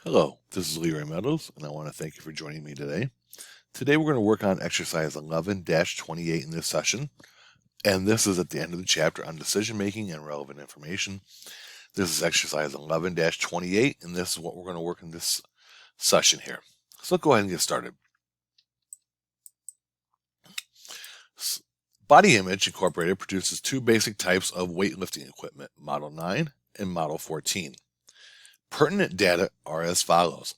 Hello, this is Leroy Meadows, and I want to thank you for joining me today. Today we're going to work on exercise 11-28 in this session, and this is at the end of the chapter on decision making and relevant information. This is exercise 11-28, and this is what we're going to work in this session here. So let's go ahead and get started. Body Image Incorporated produces two basic types of weightlifting equipment, Model 9 and Model 14. Pertinent data are as follows.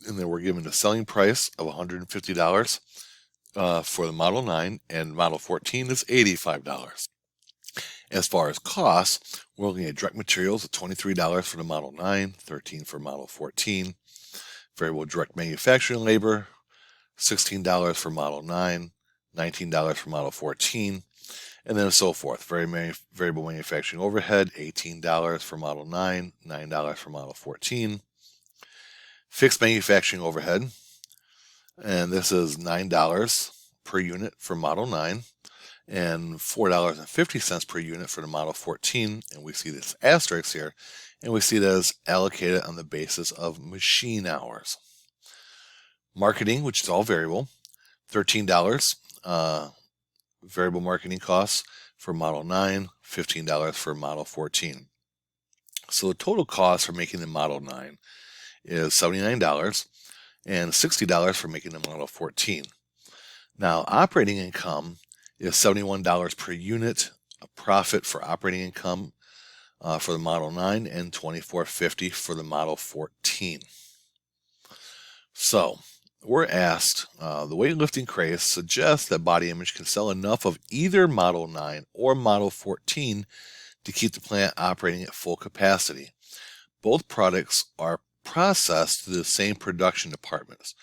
And then we're given a selling price of $150 for the Model 9, and Model 14 is $85. As far as costs, we're looking at direct materials at $23 for the Model 9, $13 for Model 14. Variable direct manufacturing labor, $16 for Model 9, $19 for Model 14, and then so forth. Variable manufacturing overhead, $18 for Model 9, $9 for Model 14. Fixed manufacturing overhead, and this is $9 per unit for Model 9 and $4.50 per unit for the Model 14, and we see this asterisk here, and we see that as allocated on the basis of machine hours. Marketing, which is all variable, $13 variable marketing costs for Model 9, $15 for Model 14. So the total cost for making the Model 9 is $79 and $60 for making the Model 14. Now, operating income is $71 per unit, a profit for operating income for the Model 9, and $24.50 for the Model 14. So, we're asked, the weightlifting craze suggests that Body Image can sell enough of either Model 9 or Model 14 to keep the plant operating at full capacity. Both products are processed through the same production departments.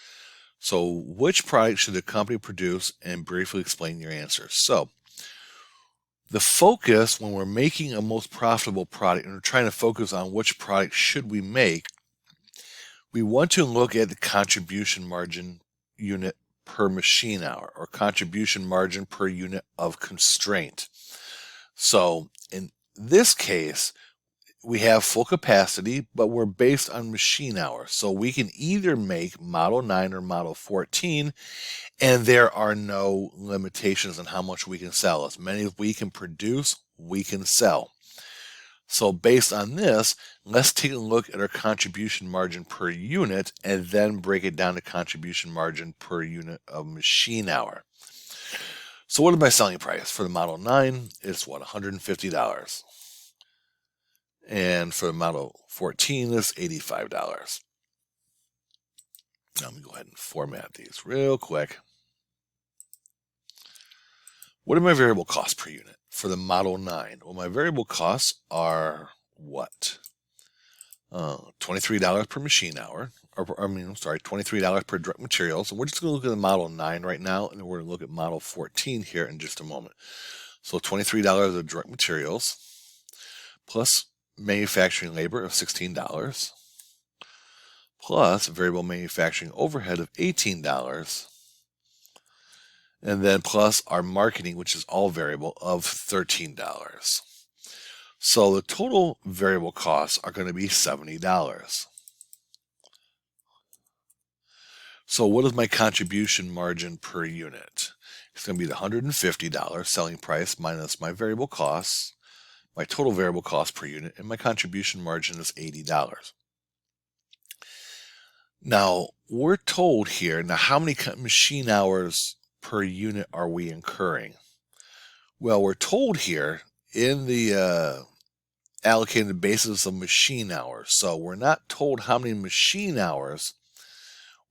So which product should the company produce, and briefly explain your answers. So the focus when we're making a most profitable product and we're trying to focus on which product should we make, we want to look at the contribution margin unit per machine hour, or contribution margin per unit of constraint. So in this case, we have full capacity, but we're based on machine hours. So we can either make Model 9 or Model 14, and there are no limitations on how much we can sell. As many as we can produce, we can sell. So based on this, let's take a look at our contribution margin per unit and then break it down to contribution margin per unit of machine hour. So what is my selling price? For the Model 9, it's what, $150. And for the Model 14, it's $85. Now let me go ahead and format these real quick. What are my variable costs per unit for the Model 9? Well, my variable costs are what? $23 per machine hour. $23 per direct materials. And we're just going to look at the Model 9 right now, and we're going to look at Model 14 here in just a moment. So $23 of direct materials, plus manufacturing labor of $16, plus variable manufacturing overhead of $18, and then plus our marketing, which is all variable, of $13. So the total variable costs are going to be $70. So what is my contribution margin per unit? It's going to be the $150 selling price minus my variable costs, my total variable cost per unit, and my contribution margin is $80. Now, we're told here, now how many machine hours per unit are we incurring? Well, we're told here in the allocated basis of machine hours. So we're not told how many machine hours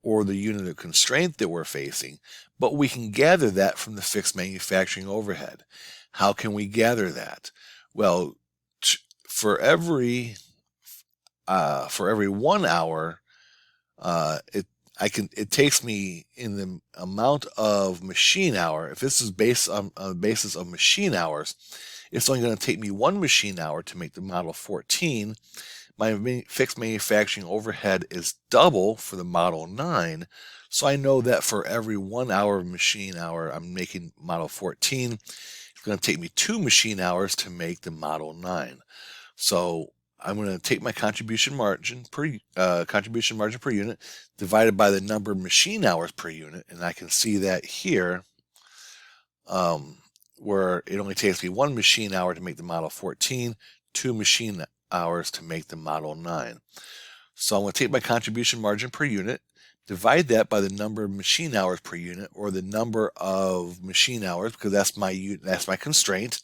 or the unit of constraint that we're facing, but we can gather that from the fixed manufacturing overhead. How can we gather that? Well, for every 1 hour, it takes me in the amount of machine hour. If this is based on the basis of machine hours, it's only going to take me 1 machine hour to make the Model 14. My fixed manufacturing overhead is double for the Model 9. So I know that for every 1 hour of machine hour I'm making Model 14, it's going to take me 2 machine hours to make the Model 9. So I'm going to take my contribution margin per unit divided by the number of machine hours per unit, and I can see that here, where it only takes me 1 machine hour to make the Model 14, 2 machine hours to make the Model 9. So I'm going to take my contribution margin per unit, divide that by the number of machine hours per unit, or the number of machine hours, because that's my constraint.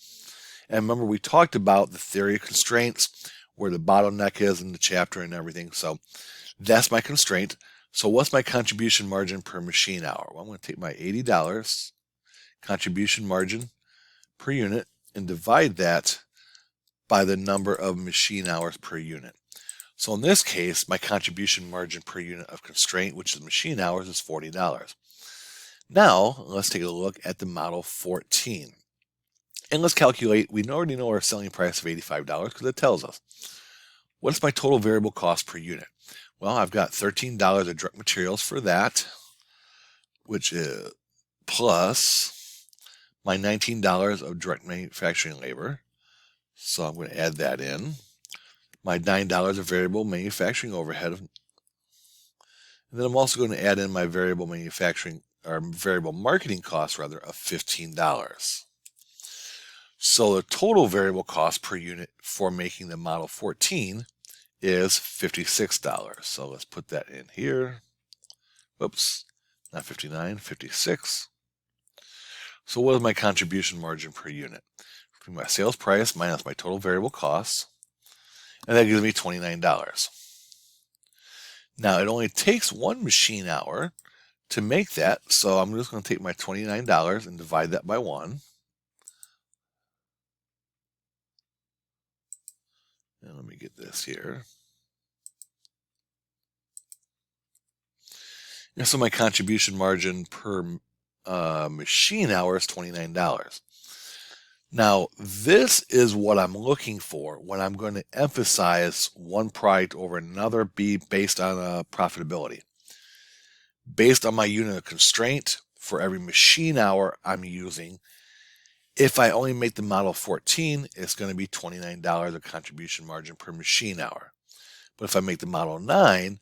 And remember, we talked about the theory of constraints, where the bottleneck is in the chapter and everything. So that's my constraint. So what's my contribution margin per machine hour? Well, I'm going to take my $80 contribution margin per unit and divide that by the number of machine hours per unit. So in this case, my contribution margin per unit of constraint, which is machine hours, is $40. Now, let's take a look at the Model 14. And let's calculate. We already know our selling price of $85 because it tells us. What is my total variable cost per unit? Well, I've got $13 of direct materials for that, which is plus my $19 of direct manufacturing labor. So I'm going to add that in. My $9 of variable manufacturing overhead. And then I'm also going to add in my variable manufacturing, or variable marketing costs rather, of $15. So the total variable cost per unit for making the Model 14 is $56. So let's put that in here. Whoops, not 59, 56. So what is my contribution margin per unit? My sales price minus my total variable costs, and that gives me $29. Now it only takes 1 machine hour to make that, so I'm just going to take my $29 and divide that by 1. And let me get this here. And so my contribution margin per machine hour is $29. Now, this is what I'm looking for when I'm going to emphasize one product over another, based on profitability. Based on my unit of constraint for every machine hour I'm using, if I only make the Model 14, it's going to be $29 of contribution margin per machine hour. But if I make the Model 9,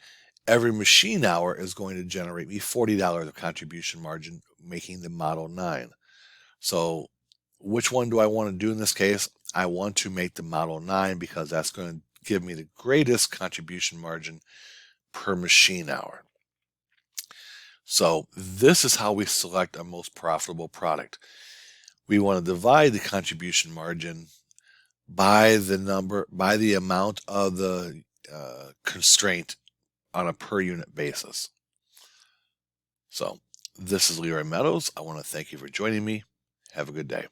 every machine hour is going to generate me $40 of contribution margin, making the Model 9. So which one do I want to do in this case? I want to make the Model 9 because that's going to give me the greatest contribution margin per machine hour. So this is how we select a most profitable product. We want to divide the contribution margin by the amount of the constraint on a per unit basis. So this is Leroy Meadows. I want to thank you for joining me. Have a good day.